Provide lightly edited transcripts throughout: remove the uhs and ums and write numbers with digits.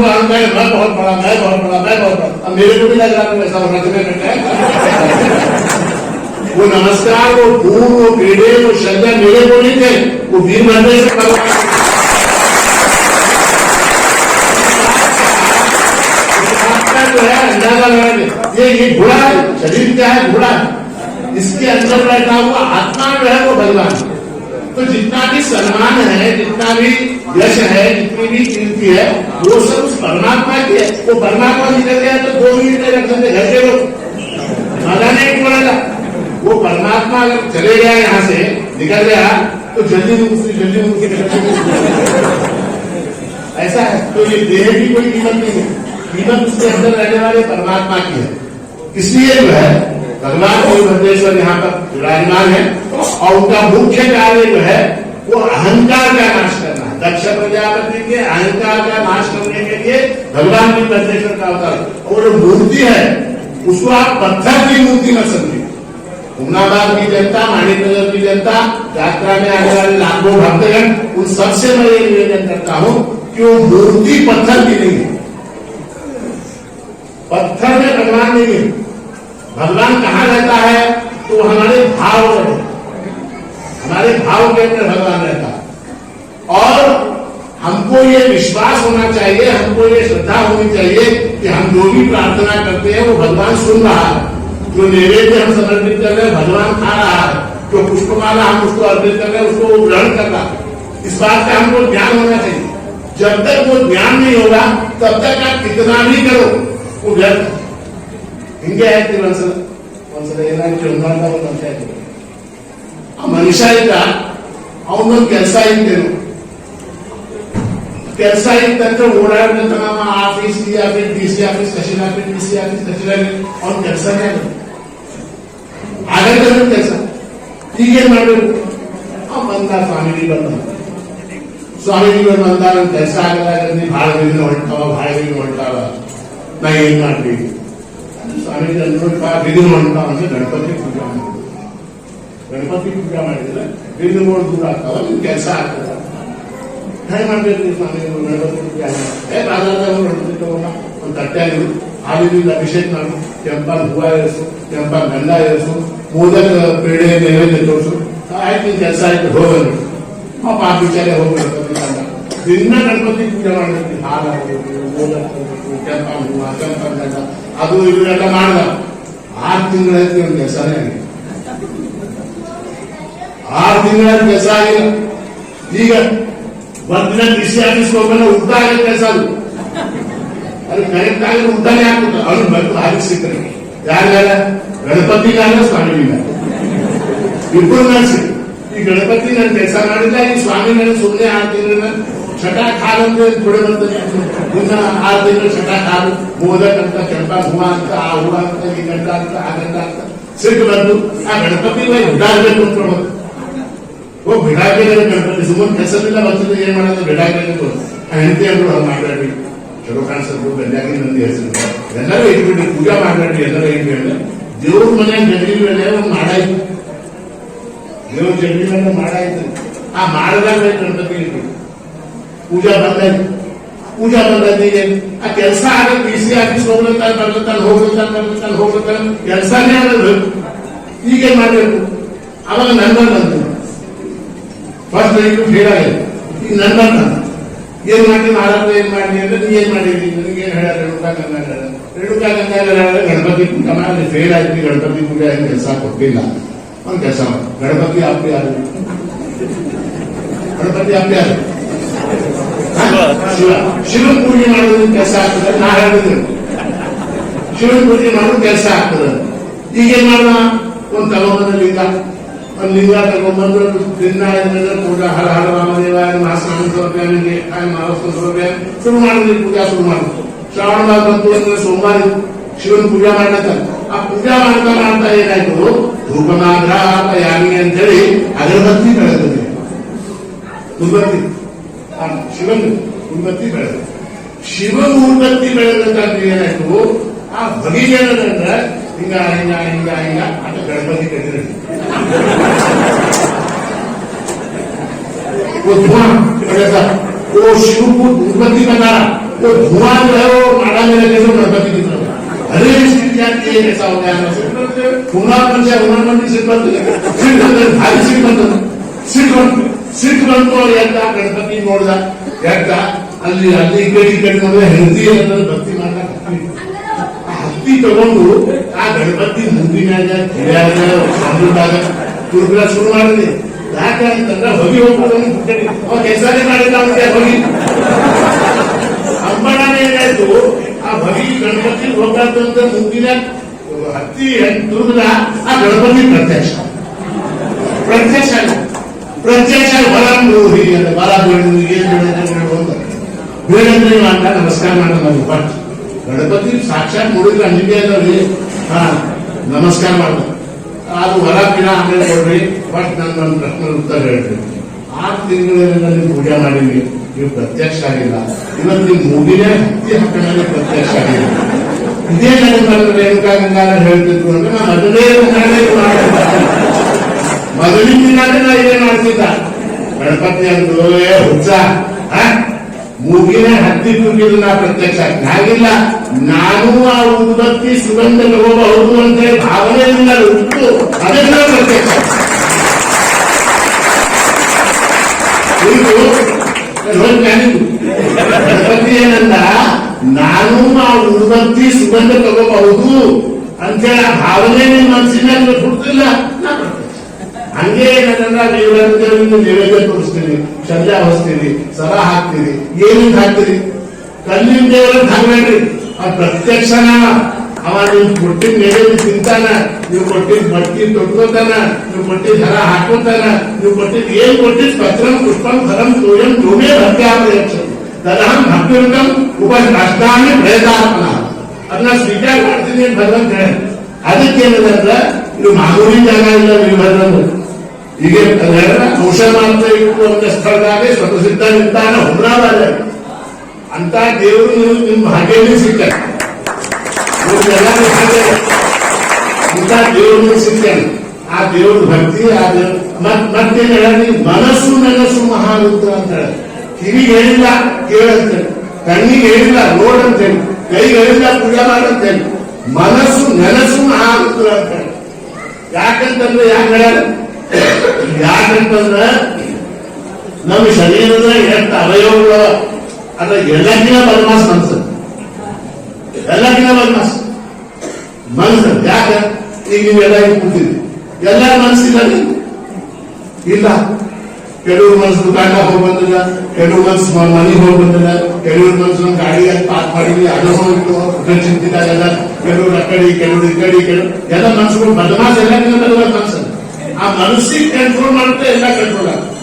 अहंकार मैं बहुत बड़ा, मैं बहुत बड़ा, मैं बहुत बड़ा। अब मेरे को भी लग रहा है ऐसा रखने में वो नमस्कार, वो फूल, वो पेड़े, वो शब्द मेरे को नहीं थे, वो वीर भद्रेश्वर भगवान जो है अंदाजा लगाने। ये घोड़ा है, शरीर क्या है? घोड़ा है। इसके अंदर बैठा हुआ आत्मा जो है वो भगवान। तो जितना भी सम्मान है, जितना भी यश है, जितनी भी कीर्ति है, वो सब उस परमात्मा की है। वो परमात्मा निकल गया तो 2 मिनट में रख सकते घर के लोग, मजा नहीं पड़ेगा। वो परमात्मा अगर चले गया यहाँ से, निकल गया तो जल्दी ऐसा है। तो ये देह की कोई कीमत नहीं है, कीमत उसके अंदर रहने वाले परमात्मा की है। इसलिए जो है भगवान वीरभद्रेश्वर यहाँ पर विराजमान है और उनका मुख्य कार्य जो है वो अहंकार का नाश करना है। दक्ष प्रजापति के अहंकार का नाश करने के लिए भगवान वीरभद्रेश्वर का अवतार। और जो मूर्ति है उसको आप पत्थर की मूर्ति न समझिए। उमनाबाद की जनता, माणिकनगर की जनता, यात्रा में आने वाले लाखों भक्तगण, उन सबसे मैं ये निवेदन करता हूँ कि वो मूर्ति पत्थर की नहीं है। पत्थर में भगवान नहीं है। भगवान कहाँ रहता है? तो हमारे भाव में, हमारे भाव के अंदर भगवान रहता है। और हमको ये विश्वास होना चाहिए, हमको ये श्रद्धा होनी चाहिए कि हम जो भी प्रार्थना करते हैं वो भगवान सुन रहा है। जो नैवेद्य हम समर्पित कर रहे हैं भगवान खा रहा है। जो पुष्पमाला हम उसको अर्पित कर रहे हैं उसको वो ग्रहण कर रहा है। इस बात का हमको ज्ञान होना चाहिए। जब तक वो ज्ञान नहीं होगा तब तक आप कितना भी करो वो व्यर्थ। ಹಿಂಗೆ ಹೇಳ್ತೀವಿ ಒಂದ್ಸಲ ಏನಾದ್ರು ಅಂತ ಹೇಳ್ತೀವಿ. ಆ ಮನುಷ್ಯ ಇದ್ದ, ಅವನೊಂದು ಕೆಲಸ ಇತ್ತೇನು, ಕೆಲಸ ಇತ್ತಂದ್ರೆ ಓಡಾಡ್ಬೇಕು. ನಮ್ಮ office, D office, DC office, tehsil office, DC office, tehsil office, ಅವ್ನ ಕೆಲಸನೇ ಆಗಲ್ಲ ಕೆಲಸ. ಈಗೇನ್ ಮಾಡ್ಬೇಕು? ಅವ್ ಬಂದ ಸ್ವಾಮಿಜಿ ಬಂದ ನನ್ ಕೆಲಸ ಆಗಲ್ಲ, ಭಾಳ ದಿನ ಹೊರಟಾವ ನಾ ಏನ್ ಮಾಡ್ತೀವಿ? ಸ್ವಾಮೀಜಿ ಅಂದ್ಬಿಟ್ಟು ಬಿದಿರು ಹೊಂಟಾವ ಅಂದ್ರೆ ಗಣಪತಿ ಪೂಜೆ ಮಾಡಿದ್ರು. ಗಣಪತಿ ಪೂಜೆ ಮಾಡಿದ್ರೆ ಬಿದಿರುಗಳು ದೂರ ಆಗ್ತಾವ, ನಿಮ್ ಕೆಲಸ ಆಗ್ತದ. ಹೇಗೆ ಮಾಡ್ಬೇಕು ಸ್ವಾಮಿ? ಗಣಪತಿ ಪೂಜೆ ಬಾಜಾರದಾಗ ಗಣಪತಿ ತಗೊಂಡ ಒಂದು ತಟ್ಟೆಗಳು ಹಾಲಿನಿಂದ ಅಭಿಷೇಕ ಮಾಡು, ಕೆಂಪಾಗ ಹೂವ ಏರಿಸು, ಕೆಂಪಾಗ ಗಂಧ ಏರಿಸು, ಮೋದಕ ಪೇಡೆ ನೈವೇದ್ಯ ತೋರಿಸು, ಆಯ್ತು ನಿನ್ ಕೆಲಸ ಆಯ್ತು ಹೋಗಂದ್ರು. ಪಾಪ ಆ ವಿಚಾರ ಹೋಗಿ ಗಣಪತಿ ತಂದ ದಿನ ಗಣಪತಿ ಪೂಜೆ ಮಾಡಿರ್ತೀವಿ. ಹಾಲು ಹಾಕಬೇಕು, ಮೋದಕ ಹಾಕಬೇಕು, ಕೆಂಪಾಗ ಹೂವ, ಕೆಂಪಾಗ ಗಂಧ, ಅದು ಇದನ್ನೆಲ್ಲ ಮಾಡ್ದ. 6 ತಿಂಗಳಾಯ್ತು ಒಂದು ಕೆಲಸನೇ ಆಗಿದೆ. 6 ತಿಂಗಳಾಯ್ತು ಕೆಲಸ ಆಗಿಲ್ಲ. ಈಗ ಒಂದಿನ ಡಿಸಿ ಆಫೀಸ್ಗೆ ಹೋಗೋಣ, ಉಲ್ಟಾ ಆಗಿದೆ ಕೆಲಸ. ಅದು ಕರೆಕ್ಟ್ ಆಗಿ ಉಲ್ಟಾನೇ ಆಗ್ತದೆ. ಅವ್ನು ಬಂದು ಹಾಗೆ ಸಿಕ್ಕರೆ ಯಾರ್ಯಾರ ಗಣಪತಿಗಾರ ಸ್ವಾಮಿಗಾರ ಇಬ್ಬರು ನಡೆಸಿ. ಈ ಗಣಪತಿ ನನ್ನ ಕೆಲಸ ಮಾಡಿಲ್ಲ, ಈ ಸ್ವಾಮಿ ನನ್ನ ಸುಮ್ಮನೆ 6 ತಿಂಗಳ ಚಟಾಕ್ ಹಾಲು ಅಂದ್ರೆ ಕೊಡೆ ಬರ್ತದೆ. ಇನ್ನ 6 ತಿಂಗಳು ಚಟಾಕ್ ಹಾಲು, ಮೋದಕ್ ಅಂತ, ಕೆಂಪಾಗ ಹೂವ ಅಂತ, ಆ ಹೂವ ಅಂತ, ಈ ಗಂಟ ಅಂತ, ಆ ಗಂಟ ಅಂತ ಸಿಟ್ಟು ಬಂದು ಆ ಗಣಪತಿ ಬಿಡಾಡ್ಬೇಕು ಅಂತ ಹೋಗಿ ಬಿಡಾಡ್ಬೇಕು. ಗಣಪತಿ ಸುಮ್ಮನೆ ಕೆಲಸದಿಂದ ಬರ್ತದೆ, ಏನ್ ಮಾಡೋದು? ಬಿಡಾಡ್ಬೇಕು. ಹೆಂಡತಿ ಅಂದ್ರು ಅವ್ರು ಮಾಡ್ಬೇಡ್ರಿ, ಚಲೋ ಕಾಣಿಸೋದು, ಗಂಡಾಗಿ ನಂದಿ ಹೆಸರು ಎಲ್ಲರೂ ಇಟ್ಬಿಟ್ರಿ, ಪೂಜಾ ಮಾಡ್ಬೇಡ್ರಿ, ಎಲ್ಲರೂ ಇಟ್ಬಿಡ್ರಿ. ದೇವ್ರ ಮನೆಯ ಜಗಲಿ ಮೇಲೆ ಒಂದು ಮಾಡಾಯ್ತು, ದೇವ್ರ ಜಗಲಿ ಮೇಲೆ ಮಾಡಾಯ್ತು. ಆ ಮಾಡಿದಾಗ ಗಣಪತಿ ಇಟ್ಬಿಟ್ಟು ಪೂಜಾ ಬಂದಾಯ್ತು. ಪೂಜಾ ಬಂದಾಯ್ತು. ಆ ಕೆಲಸ ಆಗ ಡಿಸಿ ಆಫೀಸ್ ಹೋಗ್ಲತ್ತಾನೆ, ಹೋಗ್ಲತ್ತಾನೆ ಕೆಲಸನೇ ಆಗಲ್ಲ. ಈಗೇನ್ ಮಾಡ್ಬೇಕು? ಅವಾಗ ನನ್ಬರ್ ಬಂತು. ಫಸ್ಟ್ ನೈಟ್ ಫೇಲ್ ಆಗಿದೆ. ಈಗ ನನ್ಬರ್ ಬಂತು. ಏನ್ ಮಾಡಿ ಮಾರಾಟ ಏನ್ ಮಾಡಿ ಅಂದ್ರೆ ನೀ ಏನ್ ಮಾಡಿದ್ರಿ? ನನಗೇನ್ ಹೇಳ ರೇಣುಕಾ ಗಣಪತಿ ಪೂಜೆ ಮಾಡಿ ಫೇಲ್ ಆಯ್ತು. ಗಣಪತಿ ಪೂಜೆ ಕೆಲಸ ಕೊಟ್ಟಿಲ್ಲ. ಒಂದ್ ಕೆಲಸ ಮಾಡಿ ಗಣಪತಿ ಅಪ್ಪಿ ಆದ, ಗಣಪತಿ ಅಪ್ಪಿ ಆದ ಶಿವನ್ ಪೂಜೆ ಮಾಡೋದು ಕೆಲಸ ಆಗ್ತದೆ. ನಾ ಹೇಳಿದ್ರು ಶಿವನ್ ಪೂಜೆ ಮಾಡೋದು ಕೆಲಸ ಆಗ್ತದೆ. ಈಗೇನ್ ಮಾಡುವ? ಒಂದ್ ತಗೊಂಬಂದ ಲಿಂಗ, ಒಂದ್ ಲಿಂಗ ತಗೊಂಡ್ಬಂದ್ರು ದಿನ ಪೂಜಾ ಹರ ಹರ ರಾಮದೇವ ಮಾಸ್ವಾಮಿ ಸೌಭ್ಯಾನಿಗೆ ಶುರು ಮಾಡಿದ್ರಿ. ಪೂಜಾ ಶುರು ಮಾಡಿದ್ರು. ಶ್ರಾವಣ ಮಾಸ ಬಂತು ಅಂದ್ರೆ ಸೋಮವಾರ ಶಿವನ್ ಪೂಜಾ ಮಾಡ್ಲತ್ತಾರ. ಆ ಪೂಜಾ ಮಾಡ್ತಾ ಮಾಡ್ತಾ ಏನಾಯ್ತು? ಧೂಪನಾಗ್ರ ಯಾನಿ ಅಂತ ಹೇಳಿ ಅಗರಬತ್ತಿ ಬೆಳೆದಿದೆ. ಉದ್ಬತ್ತಿ ಶಿವನ್ ಉದ್ಬತ್ತಿ ಬೆಳೆದ. ಶಿವನ್ ಉದ್ಬತ್ತಿ ಬೆಳೆದಂತ ಏನಾಯ್ತು? ಆ ಬಗೆಗೇನಂದ್ರೆ ಹಿಂಗ ಹಿಂಗ ಹಿಂಗ ಹಿಂಗ ಅಂತ ಗಣಪತಿ ಕಟ್ಟಿದ್ರೆ ಧೂಮ ಬೆಳೆದ. वो शिव को गणपति बना रहा, वो धुआं जो है वो माड़ा में लगे तो गणपति की तरफ अरे स्थिति आती है कैसा हो गया पुनः उन्होंने सीट बंद भारी सीट बंद और गणपति नोड़ ಅಲ್ಲಿ ಅಲ್ಲಿ ಈ ಕಡೆ ನೋಡಿದ್ರೆ ಹೆಂಡತಿ ಏನಾದ್ರು ಭಕ್ತಿ ಮಾಡ್ತಾರೆ ಹತ್ತಿ ತಗೊಂಡು ಆ ಗಣಪತಿ ಮುಂದಿನಾಗ ಕಿಡ್ಯಾಗ ಸಮೃದ್ಧಾಗ ತುರ್ಕಲ ಶುರು ಮಾಡಿದ್ರಿ ಯಾಕಂತಂದ್ರೆ ಹೊಗಿ ಹೋಗ್ಬಿಟ್ಟು ಅವ ಕೆಲಸನೇ ಮಾಡಿಲ್ಲ ಅವನಿಗೆ ಹೊಗಿ ಅಂಬಣ್ಣನೇ ಏನಾಯ್ತು ಆ ಹೊಗಿ ಗಣಪತಿ ಹೋಗ್ಬಾರ್ದು ಮುಂದಿನ ಹತ್ತಿ ತುರ್ಕಲ ಆ ಗಣಪತಿ ಪ್ರತ್ಯಕ್ಷ ಬಲ ಹೀಗೆ ಬಲ ಬೇಡಂದ್ರೆ ಅಂತ ನಮಸ್ಕಾರ ಮಾಡೋದು ಬಟ್ ಗಣಪತಿ ಸಾಕ್ಷಾತ್ ನೋಡಿದ್ರೆ ಅಂಜಿಕೆ ಅದಾವ್ರಿ ನಮಸ್ಕಾರ ಮಾಡೋದು ಅದು ಹೊರ ದಿನ ಆಮೇಲೆ ಕೊಡ್ರಿ ಬಟ್ ನನ್ನ ಪ್ರಶ್ನೆ ಉತ್ತರ ಹೇಳ್ರಿ 6 ತಿಂಗಳಲ್ಲಿ ನೀವು ಪೂಜೆ ಮಾಡಿದ್ರಿ ನೀವು ಪ್ರತ್ಯಕ್ಷ ಆಗಿಲ್ಲ ಇವತ್ತು ನೀವು ಮೂಗಿನೇ ಹತ್ತಿ ಹಾಕೋಣ ಪ್ರತ್ಯಕ್ಷ ಆಗಿಲ್ಲ ಇದೇ ನನ್ನ ರೇಣುಕಾ ಗಂಗಾನ ಹೇಳ್ತಿದ್ರು ಅಂದ್ರೆ ನಾ ಮೊದಲಿನ ದಿನಾನೇ ನಾ ಇದೇ ಮಾಡ್ತಿದ್ದ ಗಣಪತಿ ಅಂದ್ರು ಹುಚ್ಚ ಮೂಗಿನ ಹತ್ತಿ ತುಗಿದು ನಾ ಪ್ರತ್ಯಕ್ಷ ಆಗಿಲ್ಲ ನಾನು ಆ ಉದ್ಬತ್ತಿ ಸುಗಂಧ ತಗೋಬಹುದು ಅಂತ ಭಾವನೆಯಿಂದ ಉಂಟು ಅದನ್ನ ಪ್ರತ್ಯಕ್ಷ ಗಣಪತಿ ಏನಂದ ನಾನು ಆ ಉದ್ಬತ್ತಿ ಸುಗಂಧ ತಗೋಬಹುದು ಅಂತೇಳಿ ಆ ಭಾವನೆ ನಿಮ್ಮ ಮನಸ್ಸಿನಲ್ಲಿ ಹುಟ್ಟಿಲ್ಲ ಹಂಗೆ ಏನಂದ್ರೆ ನೈವೇದ್ಯ ತೋರಿಸ್ತೀರಿ ಶಲ್ಯ ಹೊಸ್ತೀರಿ ಸರ ಹಾಕ್ತೀರಿ ಏನಿಂದ ಹಾಕ್ತೀರಿ ಕಲ್ಲಿನ ದೇವರನ್ನ ಹಾಕ್ಬೇಡ್ರಿ ಆ ಪ್ರತ್ಯಕ್ಷನ ಅವ ನೀವು ಕೊಟ್ಟಿದ್ ನೈವೇದ್ಯ ತಿಂತಾನ ನೀವು ಕೊಟ್ಟಿದ್ ಬಟ್ಟಿ ತೊಟ್ಕೋತಾನ ನೀವು ಕೊಟ್ಟಿದ್ ಹರ ಹಾಕೋತಾನ ನೀವು ಕೊಟ್ಟಿದ್ ಏನ್ ಕೊಟ್ಟಿದ್ ಪತ್ರಂ ಪುಷ್ಪಂ ಫಲಂ ತೋಯಂ ಯೋಗೇ ಭಕ್ತ್ಯಾಪ್ರಯಕ್ಷ ತದಹಂ ಭಕ್ತಿಯುತಂ ಉಪರಾಷ್ಟ್ರಾಣಿ ಪ್ರಯತಾತ್ಮನ ಅದನ್ನ ಸ್ವೀಕಾರ ಮಾಡ್ತೀನಿ ಅಂತ ಭಗವಂತ ಹೇಳ ಅದಕ್ಕೇನಂದ್ರೆ ಇದು ಮಾಮೂಲಿ ಜಾಗ ಇಲ್ಲ ವೀರಭದ್ರಂದ್ರೆ ಈಗ ಔಷಧ ಮಾಡ್ತಾ ಇಟ್ಟು ಅಂತ ಸ್ಥಳದಾಗ ಸ್ವತಃಸಿದ್ಧ ನಿಂತಾನ ಹುಮ್ರಾಬಾದ ಅಂತ ದೇವರು ನಿಮ್ಮ ಹಾಗೇನೆ ಸಿಗ್ತಾನೆ ಇಂಥ ದೇವರು ಸಿಗ್ತಾನೆ ಆ ದೇವ್ರ ಭಕ್ತಿ ಆ ದೇವ್ರ ಮತ್ತೇನ್ ಹೇಳಿ ಮನಸ್ಸು ನನಸ್ಸು ಮಹಾರುದ್ರ ಅಂತ ಹೇಳಿ ಕಿವಿಗೆ ಹೇಳಿಲ್ಲ ಕೇಳಂತೇಳಿ ಕಣ್ಣಿಗೆ ಹೇಳಿಲ್ಲ ನೋಡಂತೇಳಿ ಕೈಗೆ ಹೇಳಿಲ್ಲ ಪೂಜೆ ಮಾಡಂತೇಳಿ ಮನಸ್ಸು ನೆನಸು ಮಹಾರುದ್ರ ಅಂತ ಹೇಳಿ ಯಾಕಂತಂದ್ರೆ ಯಾಕಂತಂದ್ರೆ ನಮ್ಮ ಶರೀರದ 8 ಅವಯವಗಳು ಅದ್ರ ಎಲ್ಲಕ್ಕಿಂತ ಬದಮಾಸ್ ಮನಸ್ಸು ಎಲ್ಲಕ್ಕಿಂತ ಬದಮಾಸ್ ಮನಸ್ಸು ಯಾಕೆ ಈಗ ನೀವೆಲ್ಲ ಕೂತಿದ್ರಿ ಎಲ್ಲರ ಮನಸ್ಸಿಲ್ಲ ಇಲ್ಲ ಕೆಲವ್ರ ಮನಸ್ಸು ದುಕಾನ್ದಾಗ ಹೋಗಿ ಬಂದಿಲ್ಲ ಕೆಲವ್ರ ಮನಸ್ಸು ಮನೆಗೆ ಹೋಗಿ ಬಂದಿಲ್ಲ ಕೆಲವ್ರ ಮನಸ್ಸು ಗಾಡಿಯಲ್ಲಿ ಪಾಸ್ ಮಾಡಿದ್ವಿ ಅದು ಹೋಗಿಟ್ಟು ಚಿಂತಿದಾಗೆಲ್ಲ ಕೆಲವ್ರು ಆ ಕಡೆ ಕೆಲವ್ರು ಈ ಕಡೆ ಕೆಲವು ಎಲ್ಲ ಮನಸ್ಸುಗಳು ಬದಮಾಸ್ ಎಲ್ಲಕ್ಕಿಂತ ಬದಮಾಸ್ ಮನಸ್ಸು ಆ ಮನಸ್ಸಿಗೆ ಕಂಟ್ರೋಲ್ ಮಾಡುತ್ತೆ ಎಲ್ಲ ಕಂಟ್ರೋಲ್ ಆಗುತ್ತೆ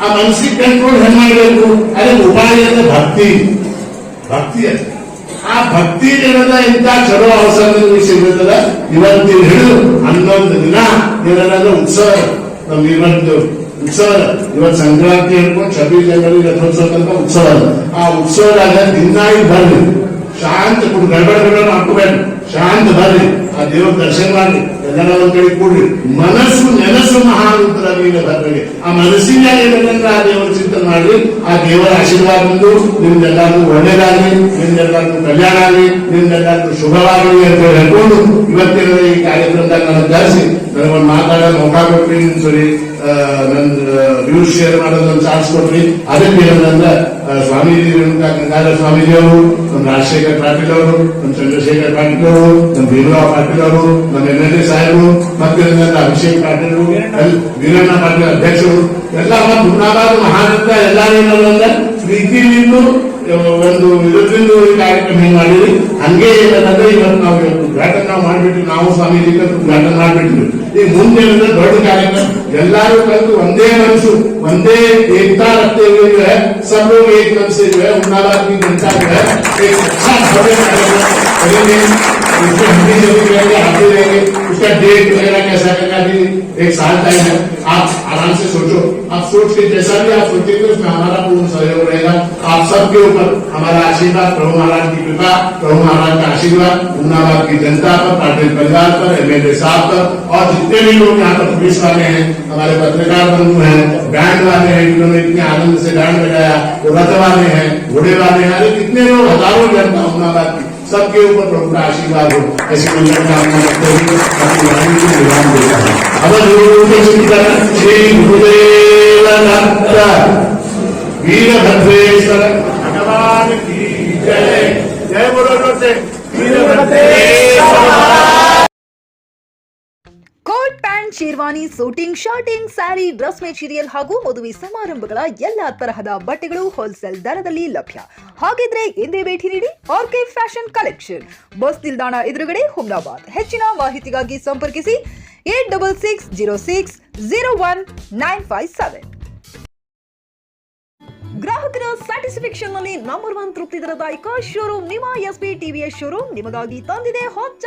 ಆ ಮನಸ್ಸಿಗೆ ಕಂಟ್ರೋಲ್ ಹೆಂಗ್ ಮಾಡಬೇಕು ಅದೇ ಉಪಾಯ ಅಂದ್ರೆ ಭಕ್ತಿ ಅದು ಆ ಭಕ್ತಿ ಏನದ ಇಂಥ ಚಲೋ ಅವಸರ ಸಿಗುತ್ತದ ಇವತ್ತಿನ ಹಿಡಿದು 11 ದಿನ ಏನದ ಉತ್ಸವ ನಮ್ ಇವತ್ತು ಉತ್ಸವ ಇವತ್ತು ಸಂಕ್ರಾಂತಿ ಹೇಳ್ಕೊಂಡು 26 ಜನವರಿ ರಥೋತ್ಸವ ತನಕ ಉತ್ಸವ ಆ ಉತ್ಸವದಾಗ ದಿನಾಗಿ ಬರ್ರಿ ಶಾಂತ ಕೊಡು ಗಡಬಡ ಹಾಕೋಬೇಡ್ರಿ ಶಾಂತ ಬರ್ರಿ ಆ ದೇವ್ರ ದರ್ಶನ ಮಾಡ್ರಿ ಎಲ್ಲರ ಒಂದ್ ಕಡೆ ಕೂಡ್ರಿ ಮನಸ್ಸು ನೆನಸು ಮಹಾರುದ್ರ ವೀರಭದ್ರಗೆ ಆ ಮನಸ್ಸಿನ ಏನಂದ್ರೆ ಆ ದೇವರ ಚಿಂತನೆ ಮಾಡ್ರಿ ಆ ದೇವರ ಆಶೀರ್ವಾದ ಬಂದು ನಿಮ್ದೆಲ್ಲಾರು ಒಳ್ಳೇದಾಗ್ಲಿ ನಿಮ್ದೆಲ್ಲಾರು ಕಲ್ಯಾಣ ಆಗ್ಲಿ ನಿಮ್ದೆಲ್ಲಾರು ಶುಭವಾಗಲಿ ಅಂತ ಹೇಳ್ಕೊಂಡು ಇವತ್ತಿನ ಈ ಕಾರ್ಯಕ್ರಮದಾಗ ನನಗೆ ಕರೆಸಿ ನನಗೊಂದು ಮಾತಾಡೋದು ಅವಕಾಶ ಕೊಟ್ರಿ ಸರಿ ನನ್ ವ್ಯೂಸ್ ಶೇರ್ ಮಾಡೋದೊಂದು ಚಾನ್ಸ್ ಕೊಟ್ರಿ ಅದಕ್ಕೆ ಏನಂದ್ರೆ ಸ್ವಾಮೀಜಿ ಗಂಗಾಧರ ಸ್ವಾಮೀಜಿ ಅವರು ನಮ್ಮ ರಾಜಶೇಖರ್ ಪಾಟೀಲ್ ಅವರು ನಮ್ಮ ಚಂದ್ರಶೇಖರ್ ಪಾಟೀಲ್ ಅವರು ನಮ್ಮ ಭೀಮರಾವ್ ಪಾಟೀಲ್ ಅವರು ನಮ್ಮ NLA ಸಾಹೇಬರು ಮತ್ತೆ ಅಭಿಷೇಕ್ ಪಾಟೀಲ್ ವೀರಣ್ಣ ಪಾಟೀಲ್ ಅಧ್ಯಕ್ಷರು ಎಲ್ಲ ಹುಮ್ನಾಬಾದ್ ಮಹಾನಂದ ಎಲ್ಲಾರೇನಂದ್ರೆ ಪ್ರೀತಿಲಿಂದು ಒಂದು ಇದರಿಂದ ಕಾರ್ಯಕ್ರಮ ಹೆಂಗ್ ಮಾಡಿದ್ರಿ ಹಂಗೆ ಏನಂದ್ರೆ ಇವತ್ತು ನಾವು ಉದ್ಘಾಟನೆ ನಾವು ಮಾಡ್ಬಿಟ್ವಿ ನಾವು ಸ್ವಾಮೀಜಿ ಉದ್ಘಾಟನೆ ಮಾಡ್ಬಿಟ್ವಿ ಈಗ ಮುಂದೆ ಏನಂದ್ರೆ ದೊಡ್ಡ ಕಾರ್ಯಕ್ರಮ ಎಲ್ಲಾರು ಕಲಿತು ಒಂದೇ ಮನಸ್ಸು ಒಂದೇ ಏಕತಾ रखते हुए जो है सब लोग एक मन से जो है उन्नाबाद की जनता जो है एक अच्छा भव्य कार्यक्रम करेंगे उसमें हम भी जरूर रहेंगे आप भी रहेंगे उसका डेट वगैरह कैसा करना भी 1 साल टाइम है आप आराम से सोचो आप सोच के जैसा भी आप सोचेंगे उसमें हमारा पूर्ण सहयोग रहेगा। आप सबके ऊपर हमारा आशीर्वाद, प्रभु महाराज की कृपा, प्रभु महाराज का आशीर्वाद उमनाबाद की जनता पर, पाटिल परिवार पर, एमएलए साहब पर और जितने भी लोग यहाँ पर पुलिस वाले हैं, हमारे पत्रकार बंधु हैं, बैंड वाले हैं जिन्होंने इतने आनंद से बैंड बजाया, रथ वाले हैं, घोड़े वाले हैं, अरे कितने लोग, हजारों जनता उमनाबाद की, सबके ऊपर प्रभु का आशीर्वाद हो। ऐसी मंजर का अपना रखते हुए अपनी वाणी को विराम देता है। अब श्री गुरुदेव दत्त वीरभद्रेश्वर भगवान की जय। जय बोलो जोर से Veerabhadreshwar. Coat pant, sherwani, suiting, shirting, sari, dress material ಹಾಗೂ ಮದುವೆ ಸಮಾರಂಭಗಳ ಎಲ್ಲಾ ತರಹದ ಬಟ್ಟೆಗಳು ಹೋಲ್ಸೇಲ್ ದರದಲ್ಲಿ ಲಭ್ಯ. ಹಾಗಿದ್ರೆ ಹಿಂದೆ ಭೇಟಿ ನೀಡಿ ಆರ್ಕೆ ಫ್ಯಾಷನ್ ಕಲೆಕ್ಷನ್, ಬಸ್ ನಿಲ್ದಾಣ ಎದುರುಗಡೆ, ಹುಮ್ನಾಬಾದ್. ಹೆಚ್ಚಿನ ಮಾಹಿತಿಗಾಗಿ ಸಂಪರ್ಕಿಸಿ 8660601957. ಗ್ರಾಹಕರ ಸ್ಯಾಟಿಸ್ಫ್ಯಾಕ್ಷನ್ ನಲ್ಲಿ ನಂಬರ್ 1 ತೃಪ್ತಿ ದರದಾಯಕ ಶೋರೂಮ್ ನಿಮ್ಮ ಎಸ್ಪಿ ಟಿವಿಎಸ್ ಶೋರೂಮ್ ನಿಮಗಾಗಿ ತಂದಿದೆ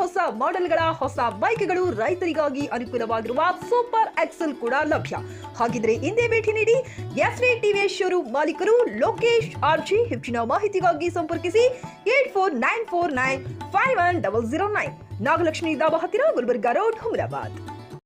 ಹೊಸ ಮಾಡೆಲ್ಗಳ ಹೊಸ ಬೈಕ್ಗಳು. ರೈತರಿಗಾಗಿ ಅನುಕೂಲವಾಗಿರುವ ಸೂಪರ್ ಎಕ್ಸೆಲ್ ಕೂಡ ಲಭ್ಯ. ಹಾಗಿದ್ರೆ ಹಿಂದೆ ಭೇಟಿ ನೀಡಿ ಎಸ್ಪಿ ಟಿವಿಎಸ್ ಶೋರೂಮ್ ಮಾಲೀಕರು ಲೋಕೇಶ್ ಆರ್ಜಿ. ಹೆಚ್ಚಿನ ಮಾಹಿತಿಗಾಗಿ ಸಂಪರ್ಕಿಸಿ 8494951009. ನಾಗಲಕ್ಷ್ಮಿ ದಾಬಾ ಹತ್ತಿರ, ಗುಲ್ಬರ್ಗಾ ರೋಡ್, ಹುಮ್ನಾಬಾದ್.